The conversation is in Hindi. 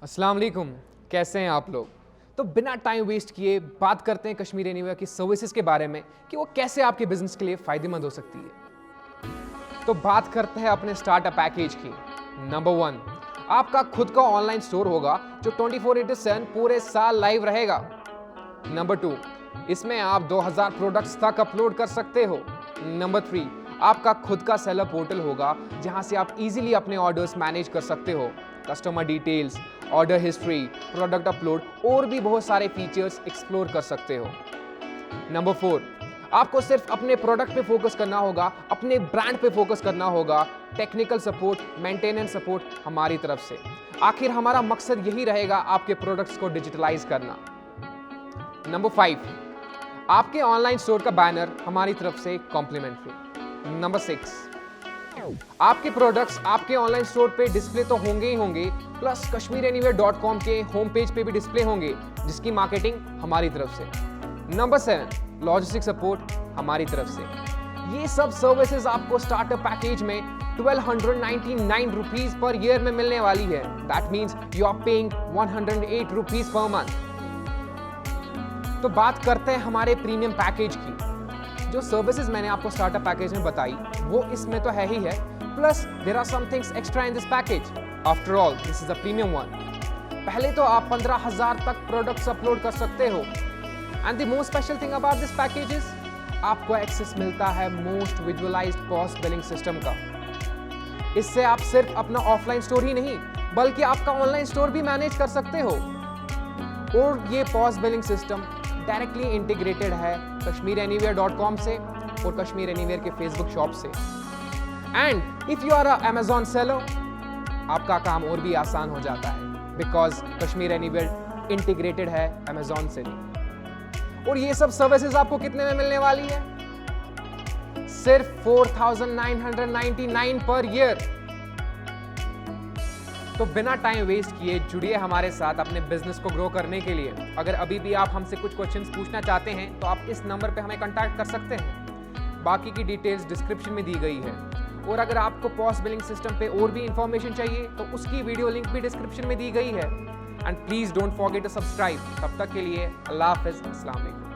अस्सलाम वालेकुम, कैसे हैं आप लोग। तो बिना टाइम वेस्ट किए बात करते हैं कश्मीर एनीवेयर की सर्विसेज के बारे में कि वो कैसे आपके बिजनेस के लिए फ़ायदेमंद हो सकती है। तो बात करते हैं अपने स्टार्टअप पैकेज की। नंबर 1, आपका खुद का ऑनलाइन स्टोर होगा जो 24/7 पूरे साल लाइव रहेगा। नंबर 2, इसमें आप 2000 प्रोडक्ट्स तक अपलोड कर सकते हो। नंबर 3, आपका खुद का सेलर पोर्टल होगा जहां से आप इजीली अपने ऑर्डर्स मैनेज कर सकते हो। Customer details, order history, product upload और भी बहुत सारे फीचर्स एक्सप्लोर कर सकते हो। नंबर 4, आपको सिर्फ अपने प्रोडक्ट पे फोकस करना होगा, अपने ब्रांड पे फोकस करना होगा। टेक्निकल सपोर्ट, मेंटेनेंस सपोर्ट हमारी तरफ से। आखिर हमारा मकसद यही रहेगा आपके प्रोडक्ट्स को डिजिटलाइज करना। नंबर 5, आपके ऑनलाइन स्टोर का बैनर हमारी तरफ से कॉम्प्लीमेंट्री। नंबर 6, आपके प्रोडक्ट्स आपके ऑनलाइन स्टोर पे डिस्प्ले तो होंगे ही होंगे, प्लस kashmiranywhere.com के होम पेज पे भी डिस्प्ले होंगे जिसकी मार्केटिंग हमारी तरफ से। नंबर 7, लॉजिस्टिक सपोर्ट हमारी तरफ से। ये सब सर्विसेज आपको स्टार्टअप पैकेज में 1299 रुपीज पर ईयर में मिलने वाली है। That means you are paying 108 rupees per month. तो बात करते हैं हमारे प्रीमियम पैकेज की। जो सर्विसेज मैंने आपको स्टार्टअप पैकेज में बताई वो इसमें तो है ही है, plus there are some things extra in this package. After all this is a premium one. पहले तो आप 15,000 तक प्रोडक्ट्स अपलोड कर सकते हो। And the most special thing about this package is आपको एक्सेस मिलता है most visualized POS billing system का। इससे आप सिर्फ अपना ऑफलाइन स्टोर ही नहीं बल्कि आपका ऑनलाइन स्टोर भी मैनेज कर सकते हो। और ये POS billing system directly integrated है kashmiranywhere.com से और कश्मीर एनीवेयर के फेसबुक शॉप से। And if you are a Amazon seller, आपका काम और भी आसान हो जाता है बिकॉज कश्मीर एनीवेयर इंटीग्रेटेड है Amazon से। और ये सब सर्विसेज आपको कितने में मिलने वाली है? सिर्फ 4,999 पर ईयर। तो बिना टाइम वेस्ट किए जुड़िए हमारे साथ अपने बिजनेस को ग्रो करने के लिए। अगर अभी भी आप हमसे कुछ क्वेश्चंस पूछना चाहते हैं तो आप इस नंबर पे हमें कांटेक्ट कर सकते हैं। बाकी की डिटेल्स डिस्क्रिप्शन में दी गई है। और अगर आपको पॉस बिलिंग सिस्टम पे और भी इंफॉर्मेशन चाहिए तो उसकी वीडियो लिंक भी डिस्क्रिप्शन में दी गई है। And please don't forget to subscribe. तब तक के लिए अल्लाह हाफिज, अस्सलाम वालेकुम।